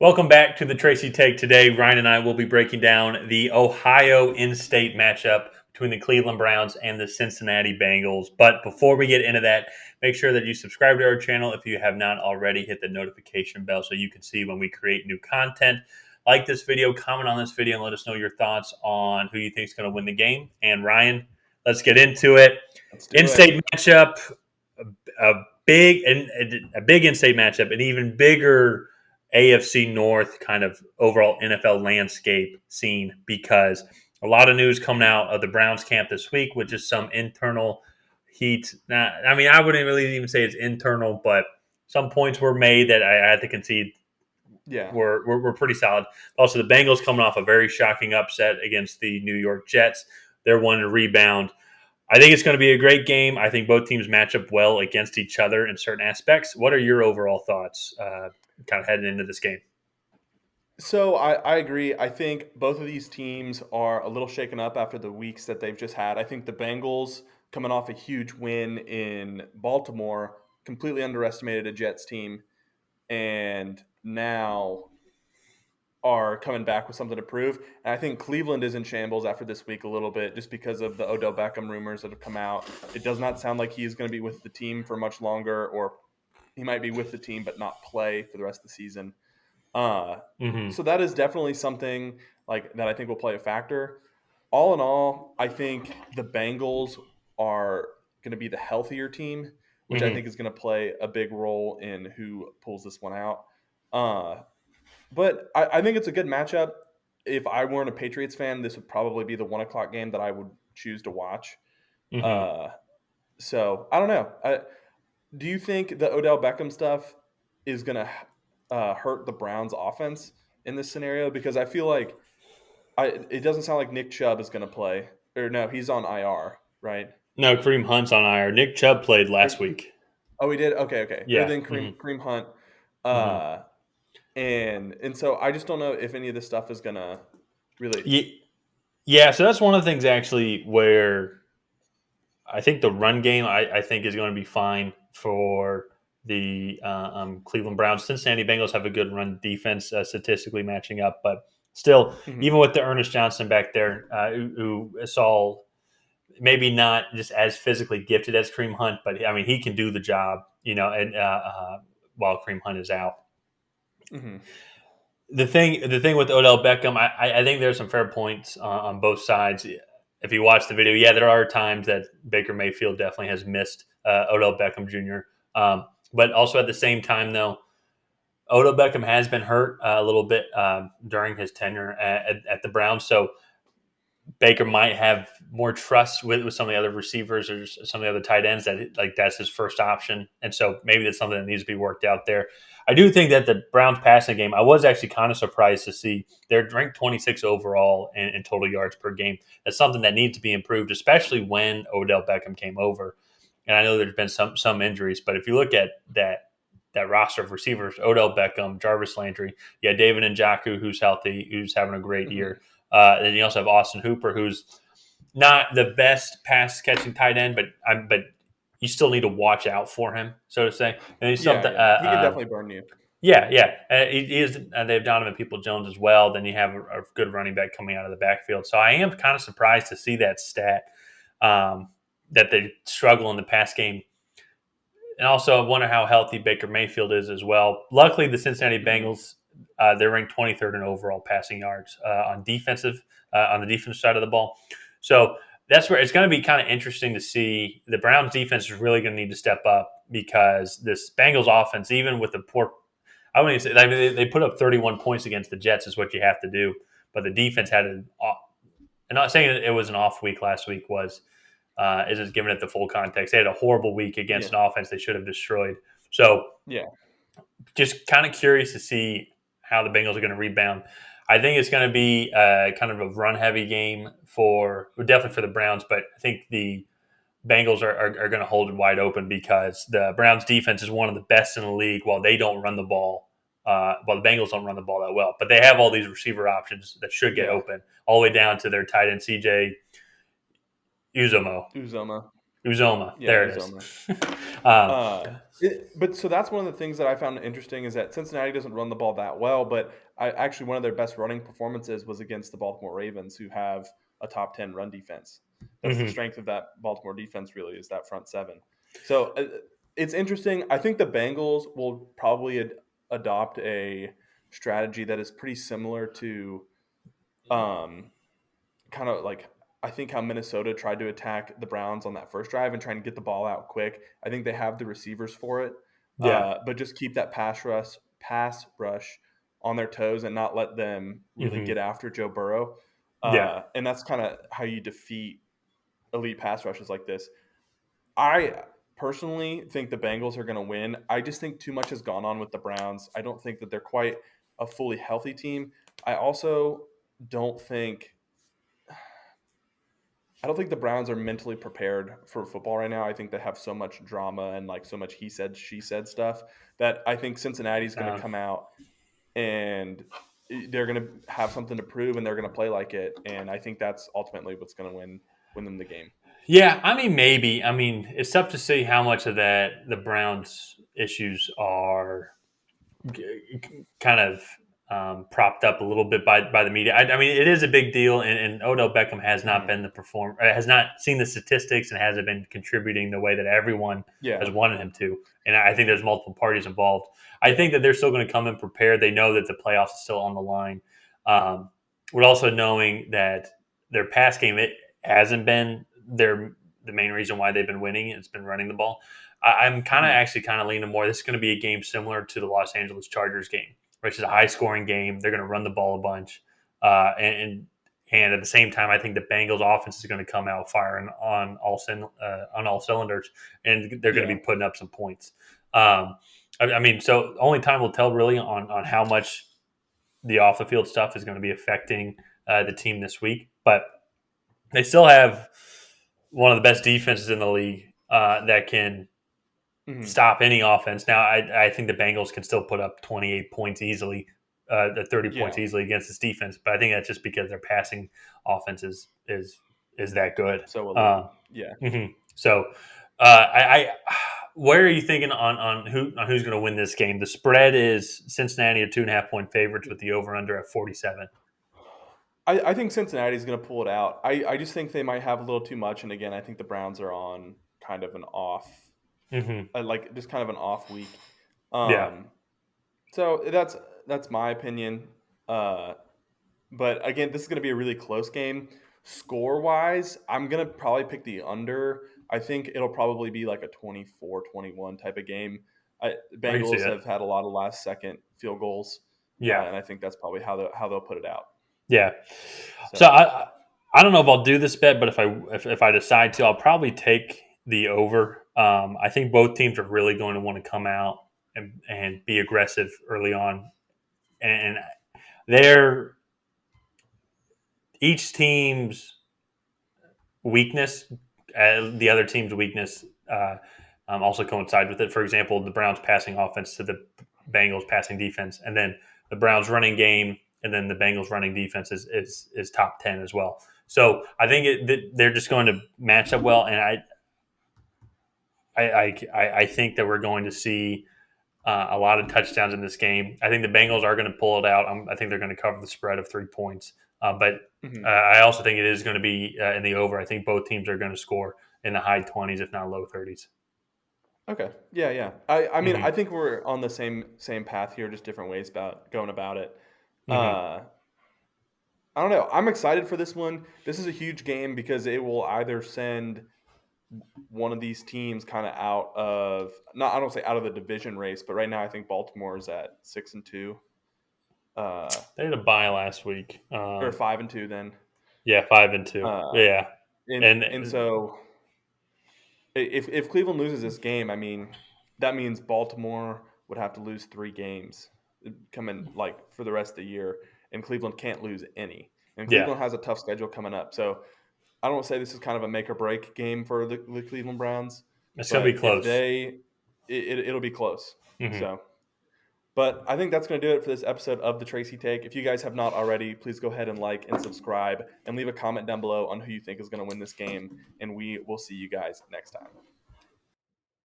Welcome back to the Tracy Take. Today, Ryan and I will be breaking down the Ohio in-state matchup between the Cleveland Browns and the Cincinnati Bengals. But before we get into that, make sure that you subscribe to our channel if you have not already. Hit the notification bell so you can see when we create new content. Like this video, comment on this video, and let us know your thoughts on who you think is going to win the game. And Ryan, let's get into it. Let's do it. In-state matchup, a big in-state matchup, an even bigger AFC North kind of overall NFL landscape scene because a lot of news coming out of the Browns camp this week, which is some internal heat. Now, I mean, I wouldn't really even say it's internal, but some points were made that I had to concede Yeah. were pretty solid. Also, the Bengals coming off a very shocking upset against the New York Jets. They're wanting to rebound. I think it's going to be a great game. I think both teams match up well against each other in certain aspects. What are your overall thoughts kind of heading into this game? So I agree. I think both of these teams are a little shaken up after the weeks that they've just had. I think the Bengals, coming off a huge win in Baltimore, completely underestimated a Jets team, and now are coming back with something to prove. And I think Cleveland is in shambles after this week a little bit just because of the Odell Beckham rumors that have come out. It does not sound like he's going to be with the team for much longer, or he might be with the team but not play for the rest of the season. So that is definitely something like that I think will play a factor. All in all, I think the Bengals are going to be the healthier team, which I Mm-hmm. think is going to play a big role in who pulls this one out. Uh, but I think it's a good matchup. If I weren't a Patriots fan, this would probably be the 1 o'clock game that I would choose to watch. Mm-hmm. Uh, so I don't know. Do you think the Odell Beckham stuff is going to hurt the Browns' offense in this scenario? Because I feel like it doesn't sound like Nick Chubb is going to play. Or no, he's on IR, right? No, Kareem Hunt's on IR. Nick Chubb played Or, last week. oh, he did? Okay, okay. Or Yeah. then Mm-hmm. Kareem Hunt. Mm-hmm. Uh, and so I just don't know if any of this stuff is going to really. Yeah, so that's one of the things actually where I think the run game I think is going to be fine for the Cleveland Browns. Cincinnati Bengals have a good run defense statistically matching up, but still, Mhm. even with the Ernest Johnson back there, who saw maybe not just as physically gifted as Kareem Hunt, but I mean he can do the job, and while Kareem Hunt is out. Mhm. The thing with Odell Beckham, I think there's some fair points on both sides. If you watch the video, yeah, there are times that Baker Mayfield definitely has missed Odell Beckham Jr. But also at the same time, though, Odell Beckham has been hurt a little bit during his tenure at the Browns, so Baker might have more trust with some of the other receivers or some of the other tight ends that like that's his first option, and so maybe that's something that needs to be worked out there. I do think that the Browns passing game, I was actually kind of surprised to see they're ranked 26 overall in total yards per game. That's something that needs to be improved, especially when Odell Beckham came over. And I know there's been some injuries, but if you look at that roster of receivers, Odell Beckham, Jarvis Landry, yeah, David Njoku, who's healthy, who's having a great Mhm. year. Then you also have Austin Hooper, who's not the best pass catching tight end, but you still need to watch out for him, so to say. And he's Yeah, something. yeah. He can definitely burn you. Yeah, yeah. He is. They have Donovan People Jones as well. Then you have a good running back coming out of the backfield. So I am kind of surprised to see that stat that they struggle in the pass game. And also, I wonder how healthy Baker Mayfield is as well. Luckily, the Cincinnati Mhm. Bengals they're ranked 23rd in overall passing yards on the defensive side of the ball. So that's where it's going to be kind of interesting to see. The Browns defense is really going to need to step up because this Bengals offense, even with the poor, I wouldn't even say I mean, they put up 31 points against the Jets is what you have to do, but the defense had an. I'm not saying it was an off week last week was is just giving it the full context. They had a horrible week against Yeah. an offense they should have destroyed. So Yeah. just kind of curious to see how the Bengals are going to rebound. I think it's going to be kind of a run heavy game definitely for the Browns, but I think the Bengals are going to hold it wide open because the Browns defense is one of the best in the league while they don't run the ball. While the Bengals don't run the ball that well, but they have all these receiver options that should get Yeah. open all the way down to their tight end CJ Uzomo. Uzoma. Uzoma. Yeah, There it is. Uzoma. um, But so that's one of the things that I found interesting is that Cincinnati doesn't run the ball that well, but actually one of their best running performances was against the Baltimore Ravens, who have a top 10 run defense. That's the mhm. strength of that Baltimore defense, really, is that front seven. So it's interesting. I think the Bengals will probably adopt a strategy that is pretty similar to um, kind of like I think how Minnesota tried to attack the Browns on that first drive and trying to get the ball out quick. I think they have the receivers for it, Yeah, but just keep that pass rush on their toes and not let them really hmm get after Joe Burrow. yeah. And that's kind of how you defeat elite pass rushes like this. I personally think the Bengals are going to win. I just think too much has gone on with the Browns. I don't think that they're quite a fully healthy team. I also don't think I don't think the Browns are mentally prepared for football right now. I think they have so much drama and like so much he said, she said stuff that I think Cincinnati's going to Um, come out and they're going to have something to prove and they're going to play like it. And I think that's ultimately what's going to win them the game. yeah, I mean, maybe. I mean, it's tough to see how much of that the Browns' issues are kind of propped up a little bit by the media. I mean, it is a big deal, and Odell Beckham has not Hmm. been the has not seen the statistics, and hasn't been contributing the way that everyone has Yeah, wanted him to. And I think there's multiple parties involved. I yeah, think that they're still going to come in prepared. They know that the playoffs is still on the line. Um, but also knowing that their pass game it hasn't been the main reason why they've been winning. It's been running the ball. I'm kind of hmm, actually kind of leaning more. This is going to be a game similar to the Los Angeles Chargers game, which is a high scoring game. They're going to run the ball a bunch, and at the same time, I think the Bengals offense is going to come out firing on all cylinders, and they're going to yeah. be putting up some points. I mean, so only time will tell really on how much the off the field stuff is going to be affecting the team this week, but they still have one of the best defenses in the league that can Hmm. stop any offense. Now, I think the Bengals can still put up 28 points easily, 30 points Yeah. easily against this defense, but I think that's just because their passing offense is that good. So elite. Yeah. So, where are you thinking on who's going to win this game? The spread is Cincinnati are 2.5 point favorites with the over under at 47. I think Cincinnati's going to pull it out. I just think they might have a little too much. And again, I think the Browns are on kind of an off, Mm-hmm. like just kind of an off week. Yeah, Um, so that's my opinion. Uh, but again, this is going to be a really close game. Score wise, I'm going to probably pick the under. I think it'll probably be like a 24-21 type of game. I can see Bengals that. have had a lot of last second field goals, Yeah, and I think that's probably how they'll put it out. yeah. So So I don't know if I'll do this bet, but if I decide to, I'll probably take the over. I think both teams are really going to want to come out and be aggressive early on, and they're each team's weakness, the other team's weakness, also coincide with it. For example, the Browns' passing offense to the Bengals' passing defense, and then the Browns' running game, and then the Bengals' running defense is top 10 as well. So I think they're just going to match up well, and I think that we're going to see a lot of touchdowns in this game. I think the Bengals are going to pull it out. I think they're going to cover the spread of 3 points. But mhm. I also think it is going to be in the over. I think both teams are going to score in the high 20s, if not low 30s. Okay. Yeah, yeah. I mean, I Mm-hmm. think we're on the same path here, just different ways about going about it. Mm-hmm. Uh, I don't know. I'm excited for this one. This is a huge game because it will either send one of these teams kind of out of not I don't say out of the division race, but right now I think Baltimore is at 6-2, They had a bye last week. or 5-2 then. Yeah, 5-2. Uh, Yeah, and and so if Cleveland loses this game, I mean that means Baltimore would have to lose 3 games coming like for the rest of the year, and Cleveland can't lose any. And yeah, Cleveland has a tough schedule coming up, so I don't say this is kind of a make or break game for the Cleveland Browns, it's going to be but if close. they, it'll be close. Mm-hmm. So But I think that's going to do it for this episode of the Tracy Take. If you guys have not already, please go ahead and like and subscribe and leave a comment down below on who you think is going to win this game. And we will see you guys next time.